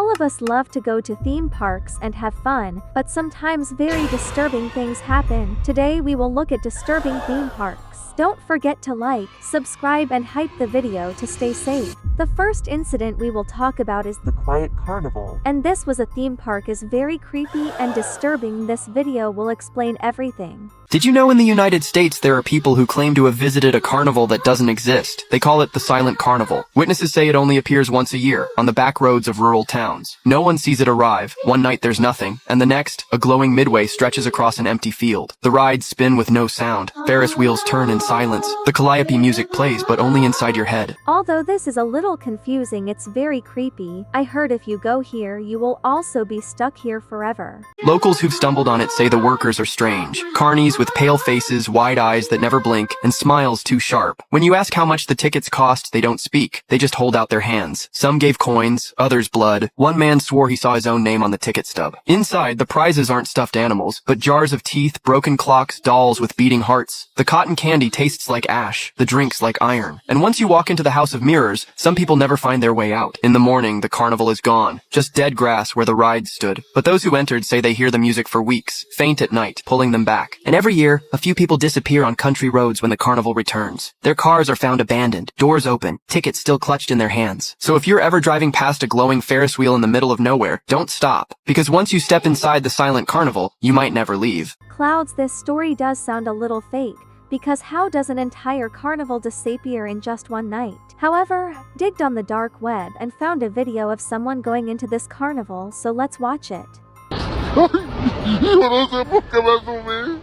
All of us love to go to theme parks and have fun, but sometimes very disturbing things happen. Today we will look at disturbing theme parks. Don't forget to like, subscribe and hype the video to stay safe. The first incident we will talk about is the Quiet Carnival. And this was a theme park is very creepy and disturbing. This video will explain everything. Did you know in the United States there are people who claim to have visited a carnival that doesn't exist? They call it the Silent Carnival. Witnesses say it only appears once a year, on the back roads of rural towns. No one sees it arrive. One night there's nothing, and the next, a glowing midway stretches across an empty field. The rides spin with no sound. Ferris wheels turn in silence. The calliope music plays, but only inside your head. Although this is a little confusing, it's very creepy. I heard if you go here, you will also be stuck here forever. Locals who've stumbled on it say the workers are strange. Carnies with pale faces, wide eyes that never blink, and smiles too sharp. When you ask how much the tickets cost, they don't speak. They just hold out their hands. Some gave coins, others blood. One man swore he saw his own name on the ticket stub. Inside, the prizes aren't stuffed animals, but jars of teeth, broken clocks, dolls with beating hearts. The cotton candy tastes like ash, the drinks like iron. And once you walk into the House of Mirrors, some people never find their way out. In the morning, the carnival is gone. Just dead grass where the rides stood. But those who entered say they hear the music for weeks, faint at night, pulling them back. And every year, a few people disappear on country roads when the carnival returns. Their cars are found abandoned, doors open, tickets still clutched in their hands. So if you're ever driving past a glowing Ferris wheel in the middle of nowhere, don't stop. Because once you step inside the Silent Carnival, you might never leave. Clouds, this story does sound a little fake. Because how does an entire carnival disappear in just one night? However, digged on the dark web and found a video of someone going into this carnival, so let's watch it. Yo no sé por qué me subí.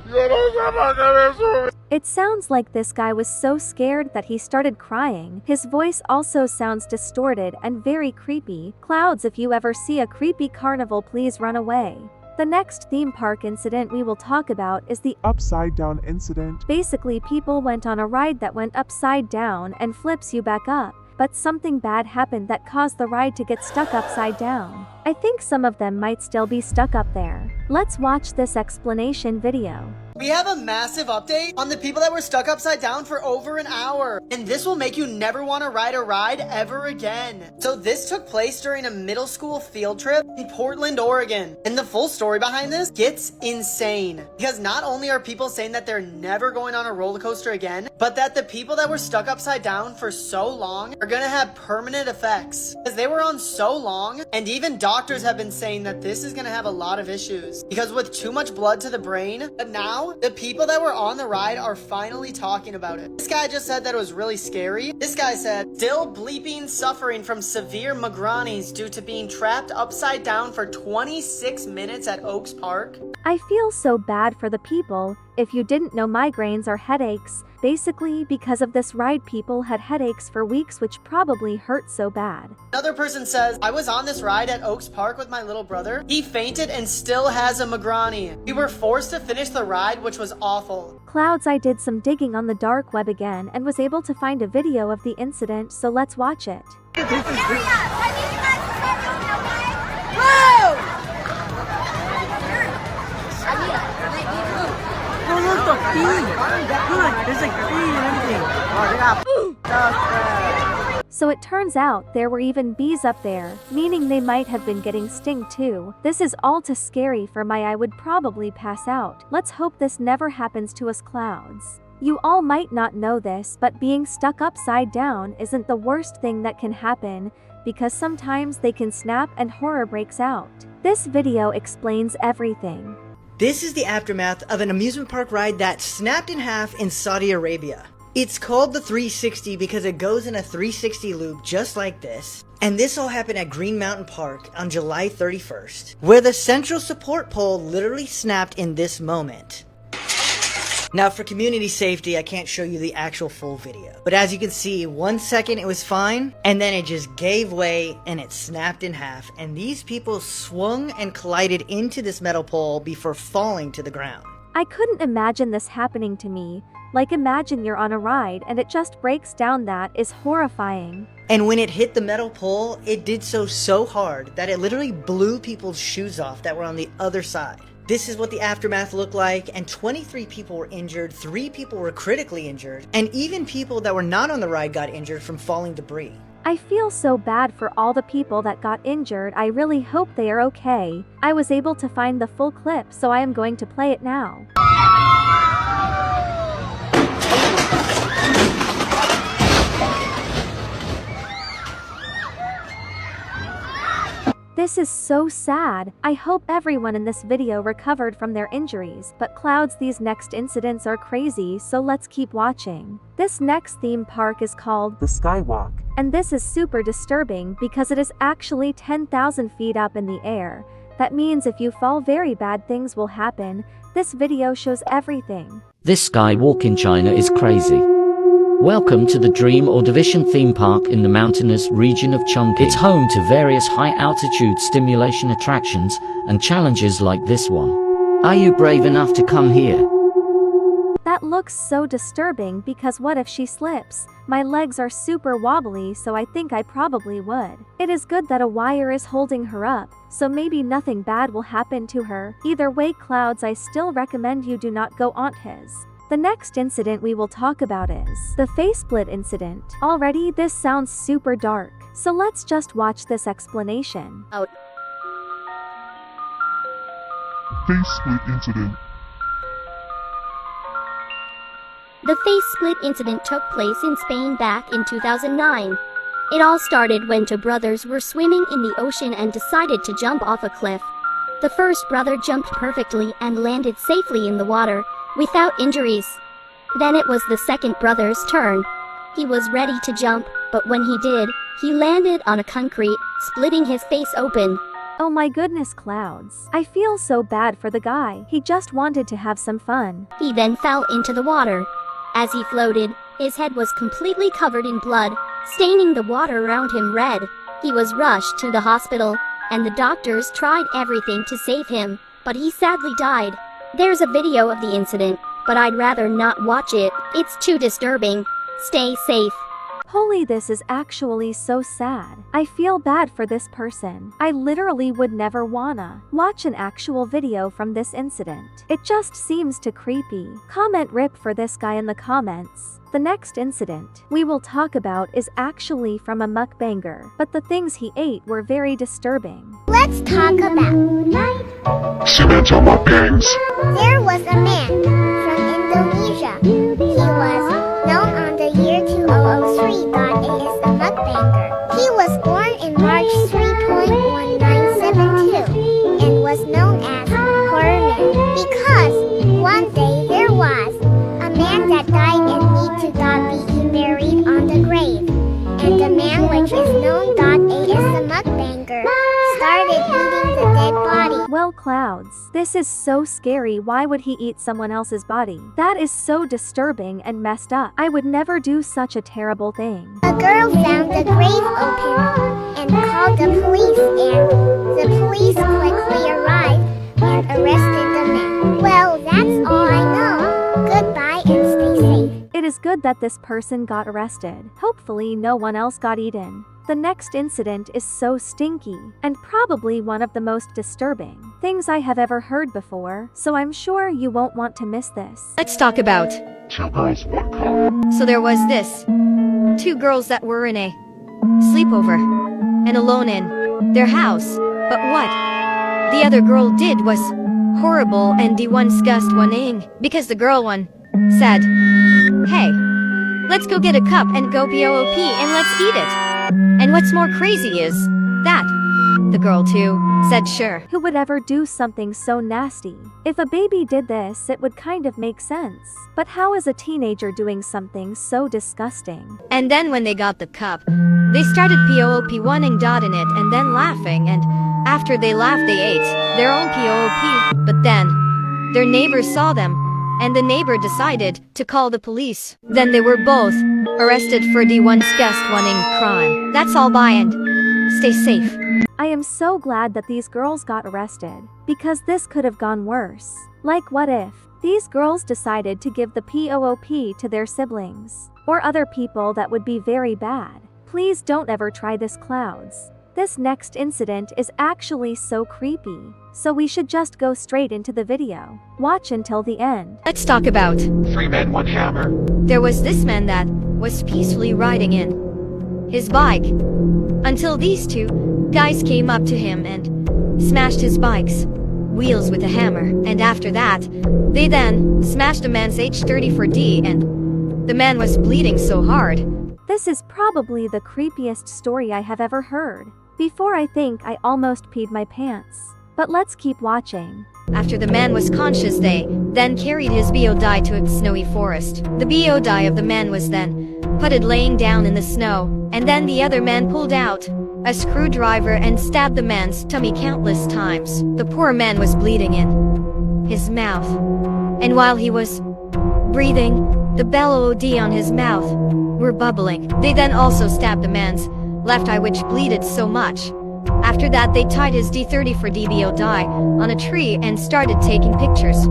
Yo no sé por qué me subí. It sounds like this guy was so scared that he started crying. His voice also sounds distorted and very creepy. Clouds, if you ever see a creepy carnival, please run away. The next theme park incident we will talk about is the Upside Down incident. Basically, people went on a ride that went upside down and flips you back up. But something bad happened that caused the ride to get stuck upside down. I think some of them might still be stuck up there. Let's watch this explanation video. We have a massive update on the people that were stuck upside down for over an hour. And this will make you never want to ride a ride ever again. So this took place during a middle school field trip in Portland, Oregon. And the full story behind this gets insane. Because not only are people saying that they're never going on a roller coaster again, but that the people that were stuck upside down for so long are gonna have permanent effects. Because they were on so long, and even doctors have been saying that this is gonna have a lot of issues. Because with too much blood to the brain, but now the people that were on the ride are finally talking about it. This guy just said that it was really scary. This guy said, still bleeping suffering from severe migraines due to being trapped upside down for 26 minutes at Oaks Park. I feel so bad for the people. If you didn't know, migraines are headaches. Basically, because of this ride, people had headaches for weeks, which probably hurt so bad. Another person says, I was on this ride at Oaks Park with my little brother. He fainted and still has a migraine. We were forced to finish the ride, which was awful. Clouds, I did some digging on the dark web again and was able to find a video of the incident, so let's watch it. So it turns out there were even bees up there, meaning they might have been getting stung too. This is all too scary for my I would probably pass out. Let's hope this never happens to us, Clouds. You all might not know this, but being stuck upside down isn't the worst thing that can happen, because sometimes they can snap and horror breaks out. This video explains everything. This is the aftermath of an amusement park ride that snapped in half in Saudi Arabia. It's called the 360 because it goes in a 360 loop just like this. And this all happened at Green Mountain Park on July 31st, where the central support pole literally snapped in this moment. Now for community safety, I can't show you the actual full video. But as you can see, 1 second it was fine, and then it just gave way and it snapped in half. And these people swung and collided into this metal pole before falling to the ground. I couldn't imagine this happening to me. Like, imagine you're on a ride and it just breaks down. That is horrifying. And when it hit the metal pole, it did so hard that it literally blew people's shoes off that were on the other side. This is what the aftermath looked like, and 23 people were injured, 3 people were critically injured, and even people that were not on the ride got injured from falling debris. I feel so bad for all the people that got injured. I really hope they are okay. I was able to find the full clip, so I am going to play it now. This is so sad. I hope everyone in this video recovered from their injuries, but Clouds, these next incidents are crazy, so let's keep watching. This next theme park is called the Skywalk. And this is super disturbing because it is actually 10,000 feet up in the air. That means if you fall, very bad things will happen. This video shows everything. This skywalk in China is crazy. Welcome to the Dream or Division theme park in the mountainous region of Chongqing. It's home to various high-altitude stimulation attractions and challenges like this one. Are you brave enough to come here? That looks so disturbing because what if she slips? My legs are super wobbly, so I think I probably would. It is good that a wire is holding her up, so maybe nothing bad will happen to her. Either way, Clouds, I still recommend you do not go on his. The next incident we will talk about is the face split incident. Already this sounds super dark, so let's just watch this explanation. Face split incident. The face split incident took place in Spain back in 2009. It all started when two brothers were swimming in the ocean and decided to jump off a cliff. The first brother jumped perfectly and landed safely in the water, without injuries. Then it was the second brother's turn. He was ready to jump, but when he did, he landed on a concrete, splitting his face open. Oh my goodness, Clouds. I feel so bad for the guy. He just wanted to have some fun. He then fell into the water. As he floated, his head was completely covered in blood, staining the water around him red. He was rushed to the hospital, and the doctors tried everything to save him, but he sadly died. There's a video of the incident, but I'd rather not watch it. It's too disturbing. Stay safe. Holy, this is actually so sad. I feel bad for this person. I literally would never wanna watch an actual video from this incident. It just seems too creepy. Comment RIP for this guy in the comments. The next incident we will talk about is actually from a mukbanger, but the things he ate were very disturbing. Let's talk about Silencio mukbangs. there was a man from Indonesia. He was known on the year 2003 that is a mukbanger. He was born in March 3.1972 and was known as Horrifying because one day there was a man that died and need to be buried on the grave. And the man, which is known that is a mukbanger, started eating the dead body. Well, Clouds, this is so scary. Why would he eat someone else's body? That is so disturbing and messed up. I would never do such a terrible thing. A girl found the grave open and called the police, and the police quickly arrived and arrested the man. Well, that's all I know. Goodbye and stay safe. It is good that this person got arrested. Hopefully no one else got eaten. The next incident is so stinky, and probably one of the most disturbing things I have ever heard before, so I'm sure you won't want to miss this. Let's talk about. Two girls, one cup. So there was this. Two girls that were in a sleepover and alone in their house. But what the other girl did was horrible, and the one discussed one because the girl one said, "Hey, let's go get a cup and go POOP and let's eat it." And what's more crazy is that the girl too said sure. Who would ever do something so nasty? If a baby did this, it would kind of make sense. But how is a teenager doing something so disgusting? And then when they got the cup, they started POOP wanting dot in it and then laughing, and after they laughed they ate their own POOP. But then their neighbors saw them, and the neighbor decided to call the police. Then they were both arrested for the one discussed wanting crime. That's all, bye and stay safe. I am so glad that these girls got arrested, because this could have gone worse. Like, what if these girls decided to give the POOP to their siblings or other people? That would be very bad. Please don't ever try this, Clouds. This next incident is actually so creepy, so we should just go straight into the video. Watch until the end. Let's talk about. 3 men, 1 hammer. There was this man that was peacefully riding in his bike until these two guys came up to him and smashed his bike's wheels with a hammer. And after that, they then smashed the man's 𝗵𝗵𝗿 and the man was bleeding so hard. This is probably the creepiest story I have ever heard. Before I think I almost peed my pants. But let's keep watching. After the man was conscious, they then carried his body to a snowy forest. The body of the man was then putted laying down in the snow, and then the other man pulled out a screwdriver and stabbed the man's tummy countless times. The poor man was bleeding in his mouth, and while he was breathing, the bellowed on his mouth were bubbling. They then also stabbed the man's left eye, which bleeded so much. After that, they tied his 𝗵𝗵𝗿 body on a tree and started taking pictures.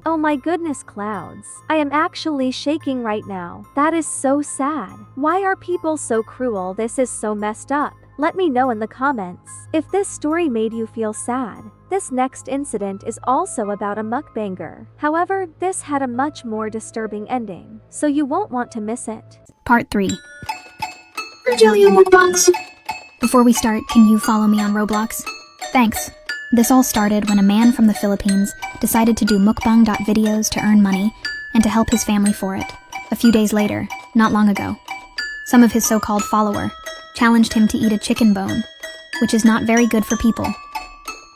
Oh my goodness, Clouds. I am actually shaking right now. That is so sad. Why are people so cruel? This is so messed up. Let me know in the comments if this story made you feel sad. This next incident is also about a mukbanger. However, this had a much more disturbing ending, so you won't want to miss it. Part 3. Rogelio Mukbangs. Before we start, can you follow me on Roblox? Thanks. This all started when a man from the Philippines decided to do mukbang.videos to earn money and to help his family for it. A few days later, not long ago, some of his so-called follower challenged him to eat a chicken bone, which is not very good for people.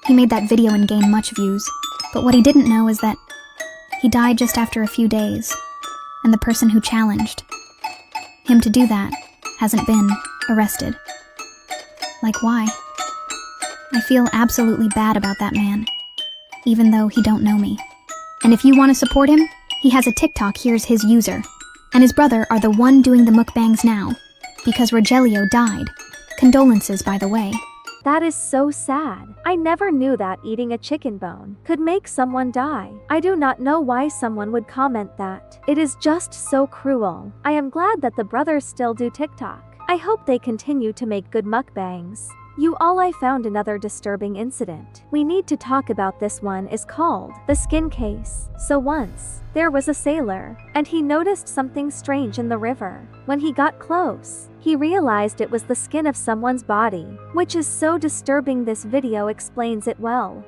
He made that video and gained much views, but what he didn't know is that he died just after a few days, and the person who challenged him to do that hasn't been arrested. Like, why? I feel absolutely bad about that man, even though he don't know me. And if you want to support him, he has a TikTok. Here's his user. And his brother are the one doing the mukbangs now, because Rogelio died. Condolences, by the way. That is so sad. I never knew that eating a chicken bone could make someone die. I do not know why someone would comment that. It is just so cruel. I am glad that the brothers still do TikTok. I hope they continue to make good mukbangs. I found another disturbing incident. We need to talk about. This one is called the skin case. So once, there was a sailor, and he noticed something strange in the river. When he got close, he realized it was the skin of someone's body, which is so disturbing. This video explains it well.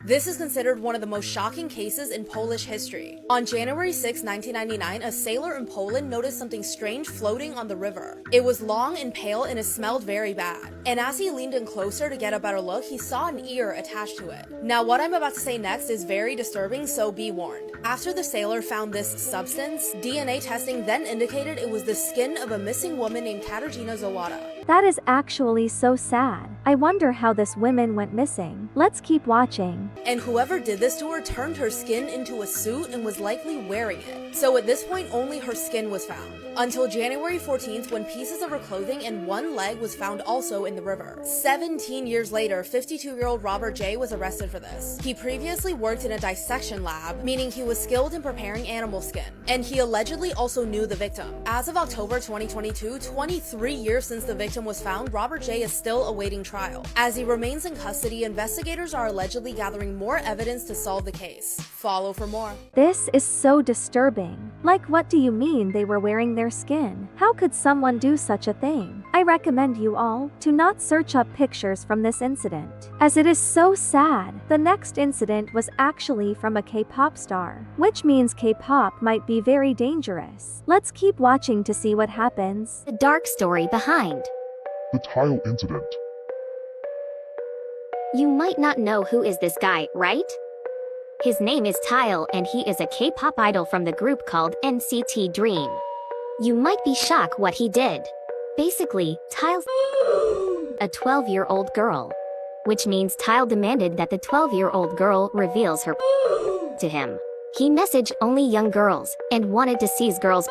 This is considered one of the most shocking cases in Polish history. On January 6, 1999, a sailor in Poland noticed something strange floating on the river. It was long and pale and it smelled very bad. And as he leaned in closer to get a better look, he saw an ear attached to it. Now, what I'm about to say next is very disturbing, so be warned. After the sailor found this substance, DNA testing then indicated it was the skin of a missing woman named Katarzyna Zawada. That is actually so sad. I wonder how this woman went missing. Let's keep watching. And whoever did this to her turned her skin into a suit and was likely wearing it. So at this point, only her skin was found. Until January 14th, when pieces of her clothing and one leg was found also in the river. 17 years later, 52-year-old Robert J. was arrested for this. He previously worked in a dissection lab, meaning he was skilled in preparing animal skin. And he allegedly also knew the victim. As of October 2022, 23 years since the victim was found, Robert J. is still awaiting trial. As he remains in custody, investigators are allegedly gathering more evidence to solve the case. Follow for more. This is so disturbing. Like, what do you mean they were wearing their skin? How could someone do such a thing? I recommend you all to not search up pictures from this incident, as it is so sad. The next incident was actually from a K-pop star, which means K-pop might be very dangerous. Let's keep watching to see what happens. The dark story behind. The tile incident. You might not know who is this guy, right? His name is Tile and he is a K-pop idol from the group called NCT Dream. You might be shocked what he did. Basically, Tile's a 12-year-old girl. Which means Tile demanded that the 12-year-old girl reveals her to him. He messaged only young girls and wanted to seize girls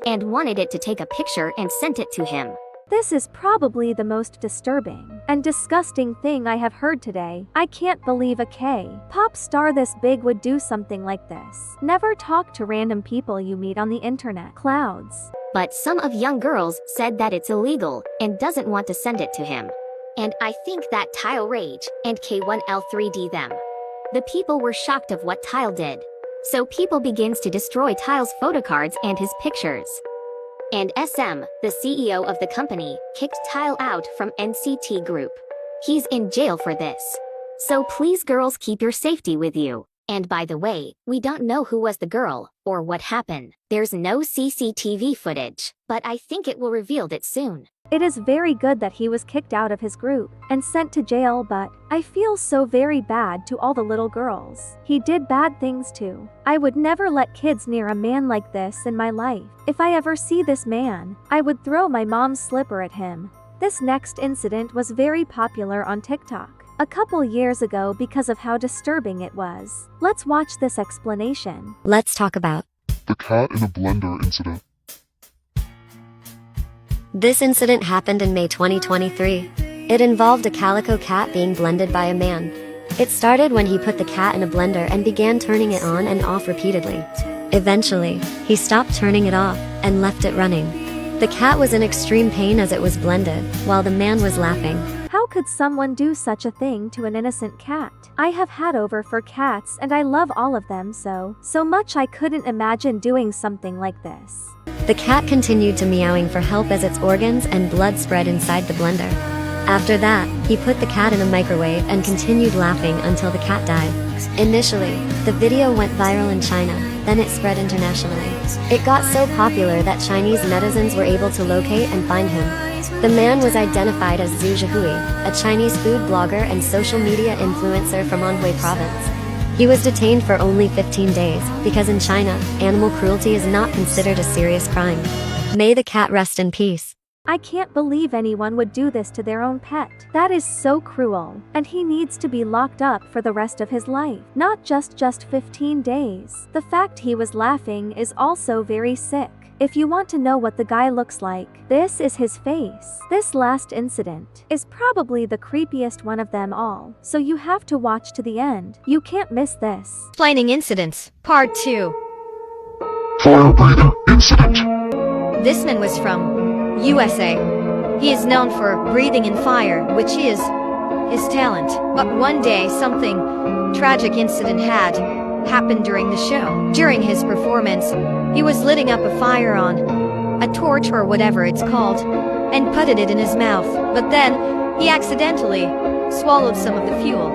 and wanted it to take a picture and sent it to him. This is probably the most disturbing and disgusting thing I have heard today. I can't believe a K-pop star this big would do something like this. Never talk to random people you meet on the internet. Clouds. But some of young girls said that it's illegal and doesn't want to send it to him. And I think that 𝗵𝗿 and K1L3D them. The people were shocked of what 𝗵 did. So people begins to destroy 𝗵's photocards and his pictures. And SM, the CEO of the company, kicked 𝗵 out from NCT Group. He's in jail for this. So please girls, keep your safety with you. And by the way, we don't know who was the girl, or what happened. There's no CCTV footage, but I think it will reveal it soon. It is very good that he was kicked out of his group and sent to jail, but I feel so very bad to all the little girls. He did bad things too. I would never let kids near a man like this in my life. If I ever see this man, I would throw my mom's slipper at him. This next incident was very popular on TikTok a couple years ago because of how disturbing it was. Let's watch this explanation. Let's talk about The cat in a blender incident. this incident happened in May 2023. It involved a calico cat being blended by a man. It started when he put the cat in a blender and began turning it on and off repeatedly. Eventually, he stopped turning it off and left it running. The cat was in extreme pain as it was blended, while the man was laughing. How could someone do such a thing to an innocent cat? I have had over for cats and I love all of them so much I couldn't imagine doing something like this. The cat continued to meowing for help as its organs and blood spread inside the blender. After that, he put the cat in a microwave and continued laughing until the cat died. Initially, the video went viral in China, then it spread internationally. It got so popular that Chinese netizens were able to locate and find him. The man was identified as Zhu Zhihui, a Chinese food blogger and social media influencer from Anhui province. He was detained for only 15 days, because in China, animal cruelty is not considered a serious crime. May the cat rest in peace. I can't believe anyone would do this to their own pet. That is so cruel, and he needs to be locked up for the rest of his life, not just 15 days. The fact he was laughing is also very sick. If you want to know what the guy looks like, this is his face. This last incident is probably the creepiest one of them all, so you have to watch to the end. You can't miss this. Explaining incidents, part 2. Fire breathing incident. This man was from USA. He is known for breathing in fire, which is his talent. But one day, something tragic incident had happened during the show. During his performance, he was lighting up a fire on a torch or whatever it's called, and putted it in his mouth. But then, he accidentally swallowed some of the fuel.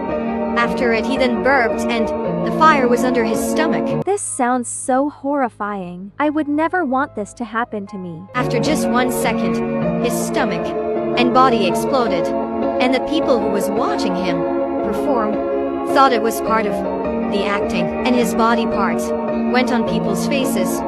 After it, he then burped and the fire was under his stomach. This sounds so horrifying. I would never want this to happen to me. After just 1 second, his stomach and body exploded, and the people who was watching him perform thought it was part of the acting, and his body parts went on people's faces.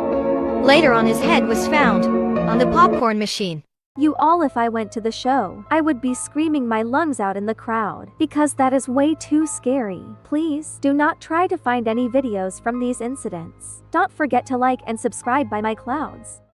Later on, his head was found on the popcorn machine. You all, if I went to the show, I would be screaming my lungs out in the crowd, because that is way too scary. Please, do not try to find any videos from these incidents. Don't forget to like and subscribe by my clouds.